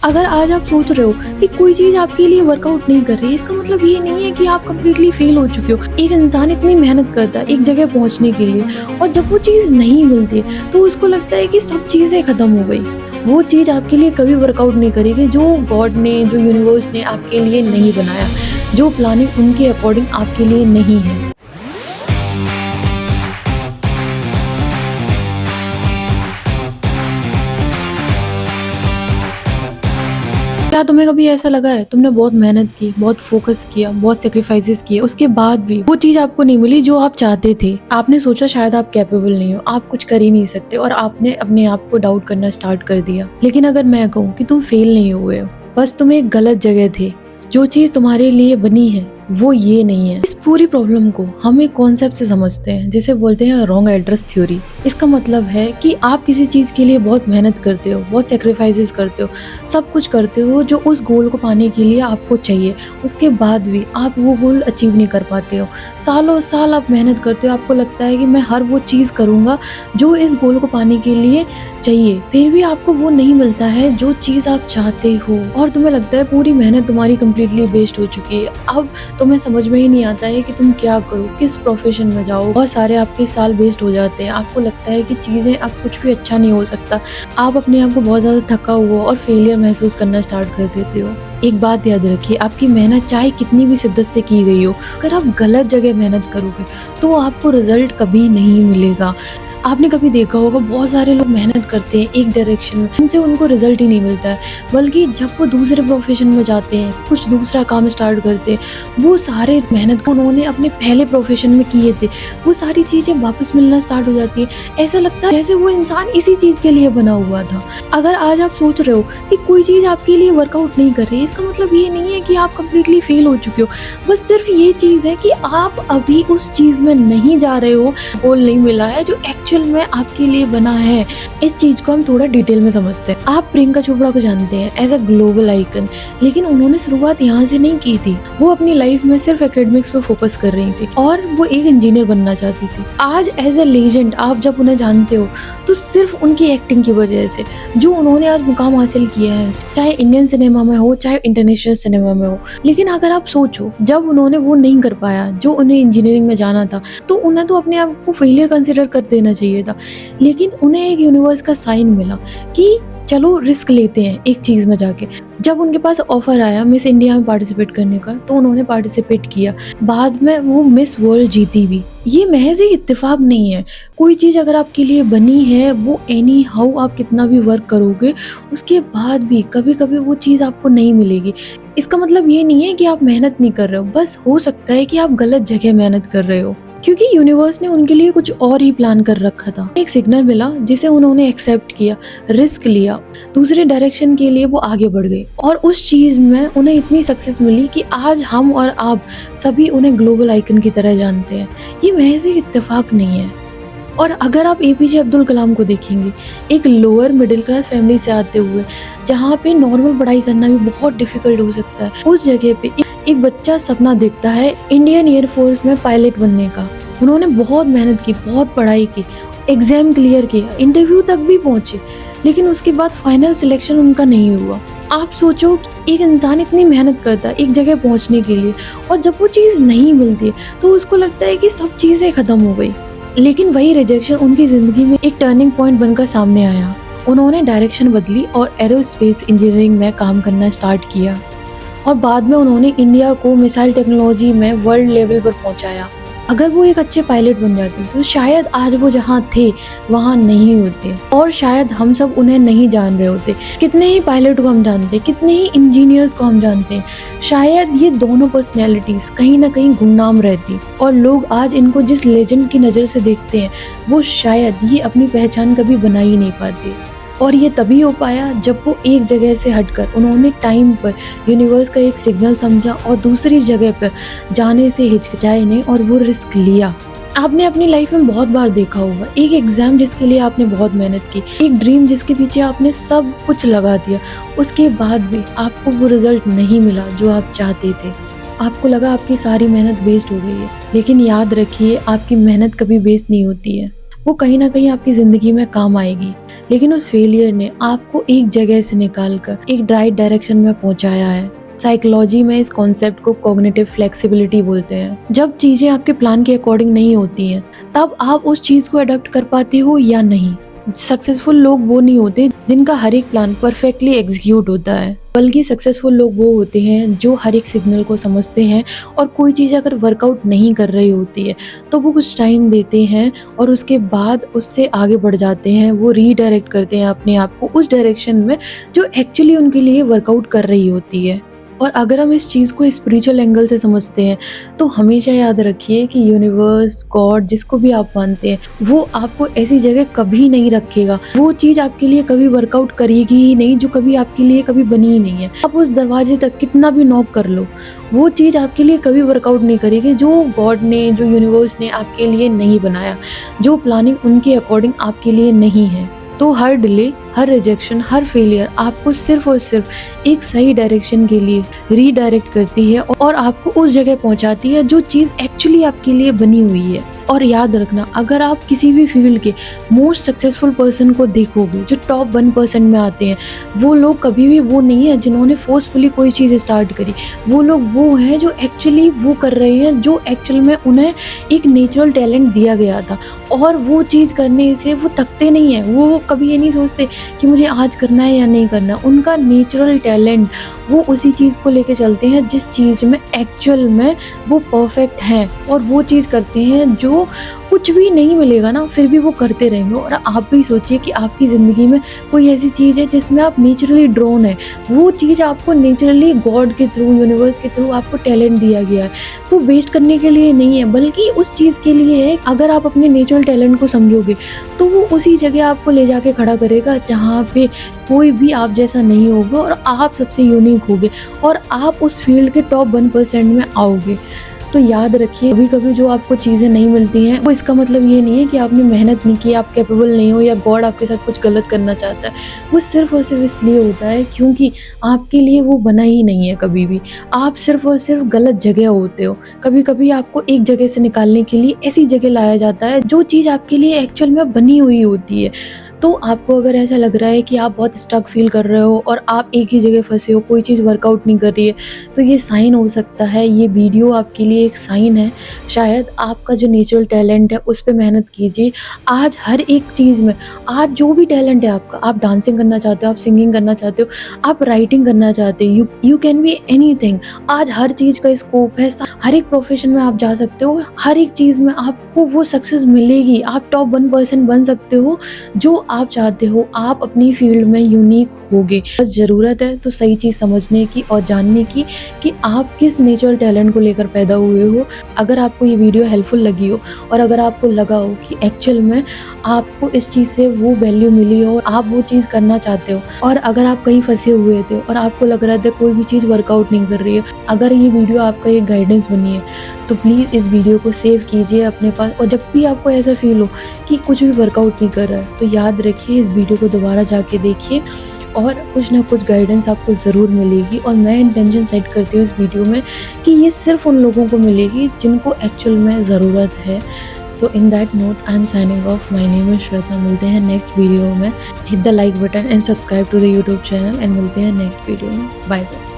अगर आज आप सोच रहे हो कि कोई चीज आपके लिए वर्कआउट नहीं कर रही, इसका मतलब ये नहीं है कि आप कम्प्लीटली फेल हो चुके हो। एक इंसान इतनी मेहनत करता है एक जगह पहुंचने के लिए, और जब वो चीज नहीं मिलती तो उसको लगता है कि सब चीजें खत्म हो गई। वो चीज आपके लिए कभी वर्कआउट नहीं करेगी जो गॉड ने, जो यूनिवर्स ने आपके लिए नहीं बनाया, जो प्लानिंग उनके अकॉर्डिंग आपके लिए नहीं है। क्या तुम्हें कभी ऐसा लगा है तुमने बहुत मेहनत की, बहुत फोकस किया, बहुत सेक्रीफाइसेस किए, उसके बाद भी वो चीज आपको नहीं मिली जो आप चाहते थे? आपने सोचा शायद आप कैपेबल नहीं हो, आप कुछ कर ही नहीं सकते, और आपने अपने आप को डाउट करना स्टार्ट कर दिया। लेकिन अगर मैं कहूँ कि तुम फेल नहीं हुए हो, बस तुम एक गलत जगह थे। जो चीज तुम्हारे लिए बनी है वो ये नहीं है। इस पूरी प्रॉब्लम को हम एक कॉन्सेप्ट से समझते हैं जिसे बोलते हैं रॉन्ग एड्रेस थ्योरी। इसका मतलब है कि आप किसी चीज के लिए बहुत मेहनत करते हो, बहुत सेक्रीफाइसेस करते हो, सब कुछ करते हो जो उस गोल को पाने के लिए आपको चाहिए, उसके बाद भी आप वो गोल अचीव नहीं कर पाते हो। सालों साल आप मेहनत करते हो, आपको लगता है कि मैं हर वो चीज करूंगा जो इस गोल को पाने के लिए चाहिए, फिर भी आपको वो नहीं मिलता है जो चीज आप चाहते हो, और तुम्हें लगता है पूरी मेहनत तुम्हारी कम्प्लीटली वेस्ट हो चुकी है। अब तुम्हें समझ में ही नहीं आता है कि तुम क्या करो, किस प्रोफेशन में जाओ। बहुत सारे आपके साल वेस्ट हो जाते हैं, आपको लगता है कि चीजें अब कुछ भी अच्छा नहीं हो सकता। आप अपने आप को बहुत ज्यादा थका हुआ और फेलियर महसूस करना स्टार्ट कर देते हो। एक बात याद रखिए, आपकी मेहनत चाहे कितनी भी शिद्दत से की गई हो, अगर आप गलत जगह मेहनत करोगे तो आपको रिजल्ट कभी नहीं मिलेगा। आपने कभी देखा होगा बहुत सारे लोग मेहनत करते हैं एक डायरेक्शन में, उनसे उनको रिजल्ट ही नहीं मिलता है, बल्कि जब वो दूसरे प्रोफेशन में जाते हैं, कुछ दूसरा काम स्टार्ट करते हैं, वो सारे मेहनत को उन्होंने अपने पहले प्रोफेशन में किए थे, वो सारी चीजें वापस मिलना स्टार्ट हो जाती है। ऐसा लगता है जैसे वो इंसान इसी चीज के लिए बना हुआ था। अगर आज आप सोच रहे हो कि कोई चीज आपके लिए वर्कआउट नहीं कर रही, इसका मतलब ये नहीं है कि आप कम्प्लीटली फेल हो चुके हो। बस सिर्फ ये चीज है कि आप अभी उस चीज में नहीं जा रहे हो, गोल नहीं मिला है जो एक्चुअल में आपके लिए बना है। इस चीज को हम थोड़ा डिटेल में समझते हैं। आप प्रियंका चोपड़ा को जानते हैं एज अ ग्लोबल आइकन, लेकिन उन्होंने शुरुआत यहाँ से नहीं की थी। वो अपनी लाइफ में सिर्फ एकेडमिक्स पे फोकस कर रही थी और वो एक इंजीनियर बनना चाहती थी। आज एज अ लेजेंड आप जब उन्हें जानते हो तो सिर्फ उनकी एक्टिंग की वजह से, जो उन्होंने आज मुकाम हासिल किया है, चाहे इंडियन सिनेमा में हो चाहे इंटरनेशनल सिनेमा में हो। लेकिन अगर आप सोचो, जब उन्होंने वो नहीं कर पाया जो उन्हें इंजीनियरिंग में जाना था, तो उन्हें तो अपने आप को फेलियर कंसिडर कर देना चाहिए था। लेकिन उन्हें एक यूनिवर्स का साइन मिला कि चलो रिस्क लेते हैं एक चीज में जाके। जब उनके पास ऑफर आया मिस इंडिया में पार्टिसिपेट करने का, तो उन्होंने पार्टिसिपेट किया। बाद में वो मिस वर्ल्ड जीती भी। ये महज एक इत्तेफाक नहीं है। कोई चीज अगर आपके लिए बनी है, वो एनी हाउ आप कितना भी वर्क करोगे, उसके बाद भी कभी कभी वो चीज आपको नहीं मिलेगी। इसका मतलब ये नहीं है कि आप मेहनत नहीं कर रहे हो, बस हो सकता है कि आप गलत जगह मेहनत कर रहे हो, क्योंकि यूनिवर्स ने उनके लिए कुछ और ही प्लान कर रखा था। एक सिग्नल मिला जिसे उन्होंने एक्सेप्ट किया, रिस्क लिया, दूसरे डायरेक्शन के लिए वो आगे बढ़ गई, और उस चीज में उन्हें इतनी सक्सेस मिली कि आज हम और आप सभी उन्हें ग्लोबल आइकन की तरह जानते हैं। ये महज एक इत्तेफाक नहीं है। और अगर आप एपीजे अब्दुल कलाम को देखेंगे, एक लोअर मिडिल क्लास फैमिली से आते हुए, जहाँ पे नॉर्मल पढ़ाई करना भी बहुत डिफिकल्ट हो सकता है, उस जगह पे एक बच्चा सपना देखता है इंडियन एयरफोर्स में पायलट बनने का। उन्होंने बहुत मेहनत की, बहुत पढ़ाई की, एग्जाम क्लियर किया, इंटरव्यू तक भी पहुंचे, लेकिन उसके बाद फाइनल सिलेक्शन उनका नहीं हुआ। आप सोचो कि एक इंसान इतनी मेहनत करता है एक जगह पहुंचने के लिए, और जब वो चीज़ नहीं मिलती तो उसको लगता है कि सब चीज़ें खत्म हो गई। लेकिन वही रिजेक्शन उनकी जिंदगी में एक टर्निंग पॉइंट बनकर सामने आया। उन्होंने डायरेक्शन बदली और एरोस्पेस इंजीनियरिंग में काम करना स्टार्ट किया, और बाद में उन्होंने इंडिया को मिसाइल टेक्नोलॉजी में वर्ल्ड लेवल पर पहुंचाया। अगर वो एक अच्छे पायलट बन जाती तो शायद आज वो जहाँ थे वहाँ नहीं होते, और शायद हम सब उन्हें नहीं जान रहे होते। कितने ही पायलट को हम जानते हैं, कितने ही इंजीनियर्स को हम जानते हैं, शायद ये दोनों पर्सनैलिटीज कहीं ना कहीं गुमनाम रहती, और लोग आज इनको जिस लेजेंड की नज़र से देखते हैं, वो शायद ये अपनी पहचान कभी बना ही नहीं पाते। और ये तभी हो पाया जब वो एक जगह से हटकर उन्होंने टाइम पर यूनिवर्स का एक सिग्नल समझा और दूसरी जगह पर जाने से हिचकिचाए नहीं, और वो रिस्क लिया। आपने अपनी लाइफ में बहुत बार देखा होगा, एक एग्जाम जिसके लिए आपने बहुत मेहनत की, एक ड्रीम जिसके पीछे आपने सब कुछ लगा दिया, उसके बाद भी आपको वो रिजल्ट नहीं मिला जो आप चाहते थे। आपको लगा आपकी सारी मेहनत वेस्ट हो गई है, लेकिन याद रखिए आपकी मेहनत कभी वेस्ट नहीं होती है। वो कहीं ना कहीं आपकी ज़िंदगी में काम आएगी। लेकिन उस फेलियर ने आपको एक जगह से निकाल कर एक राइट डायरेक्शन में पहुंचाया है। साइकोलॉजी में इस कॉन्सेप्ट को कॉग्निटिव फ्लेक्सिबिलिटी बोलते हैं। जब चीज़ें आपके प्लान के अकॉर्डिंग नहीं होती हैं, तब आप उस चीज़ को अडॉप्ट कर पाते हो या नहीं। सक्सेसफुल लोग वो नहीं होते जिनका हर एक प्लान परफेक्टली एग्जीक्यूट होता है, बल्कि सक्सेसफुल लोग वो होते हैं जो हर एक सिग्नल को समझते हैं और कोई चीज़ अगर वर्कआउट नहीं कर रही होती है तो वो कुछ टाइम देते हैं और उसके बाद उससे आगे बढ़ जाते हैं। वो रीडायरेक्ट करते हैं अपने आप को उस डायरेक्शन में जो एक्चुअली उनके लिए वर्कआउट कर रही होती है। और अगर हम इस चीज़ को स्पिरिचुअल एंगल से समझते हैं तो हमेशा याद रखिए कि यूनिवर्स, गॉड, जिसको भी आप मानते हैं, वो आपको ऐसी जगह कभी नहीं रखेगा। वो चीज़ आपके लिए कभी वर्कआउट करेगी ही नहीं जो कभी आपके लिए कभी बनी ही नहीं है। आप उस दरवाजे तक कितना भी नॉक कर लो, वो चीज़ आपके लिए कभी वर्कआउट नहीं करेगी जो गॉड ने, जो यूनिवर्स ने आपके लिए नहीं बनाया, जो प्लानिंग उनके अकॉर्डिंग आपके लिए नहीं है। तो हर डिले, हर रिजेक्शन, हर फेलियर आपको सिर्फ और सिर्फ एक सही डायरेक्शन के लिए रीडायरेक्ट करती है और आपको उस जगह पहुंचाती है जो चीज़ एक्चुअली आपके लिए बनी हुई है। और याद रखना, अगर आप किसी भी फील्ड के मोस्ट सक्सेसफुल पर्सन को देखोगे जो टॉप 1% में आते हैं, वो लोग कभी भी वो नहीं है जिन्होंने फोर्सफुली कोई चीज़ स्टार्ट करी। वो लोग वो हैं जो एक्चुअली वो कर रहे हैं जो एक्चुअल में उन्हें एक नेचुरल टैलेंट दिया गया था, और वो चीज़ करने से वो थकते नहीं हैं। वो कभी ये नहीं सोचते कि मुझे आज करना है या नहीं करना। उनका नेचुरल टैलेंट, वो उसी चीज़ को लेके चलते हैं जिस चीज़ में एक्चुअल में वो परफेक्ट हैं, और वो चीज़ करते हैं जो कुछ भी नहीं मिलेगा ना फिर भी वो करते रहेंगे। और आप भी सोचिए कि आपकी ज़िंदगी में कोई ऐसी चीज़ है जिसमें आप नेचुरली ड्रोन है, वो चीज़ आपको नेचुरली गॉड के थ्रू, यूनिवर्स के थ्रू आपको टैलेंट दिया गया है। वो वेस्ट करने के लिए नहीं है, बल्कि उस चीज़ के लिए है। अगर आप अपने नेचुरल टैलेंट को समझोगे तो वो उसी जगह आपको ले जाके खड़ा करेगा जहाँ पे कोई भी आप जैसा नहीं होगा और आप सबसे यूनिक होगे और आप उस फील्ड के टॉप 1% में आओगे। तो याद रखिए, कभी कभी जो आपको चीज़ें नहीं मिलती हैं वो इसका मतलब ये नहीं है कि आपने मेहनत नहीं की, आप कैपेबल नहीं हो या गॉड आपके साथ कुछ गलत करना चाहता है। वो सिर्फ और सिर्फ इसलिए होता है क्योंकि आपके लिए वो बना ही नहीं है। कभी भी आप सिर्फ और सिर्फ गलत जगह होते हो। कभी कभी आपको एक जगह से निकालने के लिए ऐसी जगह लाया जाता है जो चीज़ आपके लिए एक्चुअल में बनी हुई होती है। तो आपको अगर ऐसा लग रहा है कि आप बहुत स्टक फील कर रहे हो और आप एक ही जगह फंसे हो, कोई चीज़ वर्कआउट नहीं कर रही है, तो ये साइन हो सकता है, ये वीडियो आपके लिए एक साइन है। शायद आपका जो नेचुरल टैलेंट है उस पर मेहनत कीजिए। आज हर एक चीज़ में, आज जो भी टैलेंट है आपका, आप डांसिंग करना चाहते हो, आप सिंगिंग करना चाहते हो, आप राइटिंग करना चाहते हो, यू कैन बी एनीथिंग। आज हर चीज़ का स्कोप है, हर एक प्रोफेशन में आप जा सकते हो, हर एक चीज़ में आपको वो सक्सेस मिलेगी। आप टॉप 1% बन सकते हो जो आप चाहते हो। आप अपनी फील्ड में यूनिक होगे। बस ज़रूरत है तो सही चीज़ समझने की और जानने की कि आप किस नेचुरल टैलेंट को लेकर पैदा हुए हो। अगर आपको ये वीडियो हेल्पफुल लगी हो और अगर आपको लगा हो कि एक्चुअल में आपको इस चीज़ से वो वैल्यू मिली हो और आप वो चीज़ करना चाहते हो, और अगर आप कहीं फंसे हुए थे और आपको लग रहा था कोई भी चीज़ वर्कआउट नहीं कर रही है, अगर ये वीडियो आपका एक गाइडेंस बनी है तो प्लीज़ इस वीडियो को सेव कीजिए अपने पास। और जब भी आपको ऐसा फील हो कि कुछ भी वर्कआउट नहीं कर रहा है, तो याद रखिए, इस वीडियो को दोबारा जाके देखिए और कुछ ना कुछ गाइडेंस आपको ज़रूर मिलेगी। और मैं इंटेंशन सेट करती हूँ इस वीडियो में कि ये सिर्फ उन लोगों को मिलेगी जिनको एक्चुअल में ज़रूरत है। So in that note I am signing off. My name is Shweta. मिलते हैं नेक्स्ट वीडियो में। Hit the like button and subscribe to the YouTube channel, and मिलते हैं नेक्स्ट वीडियो में। Bye bye.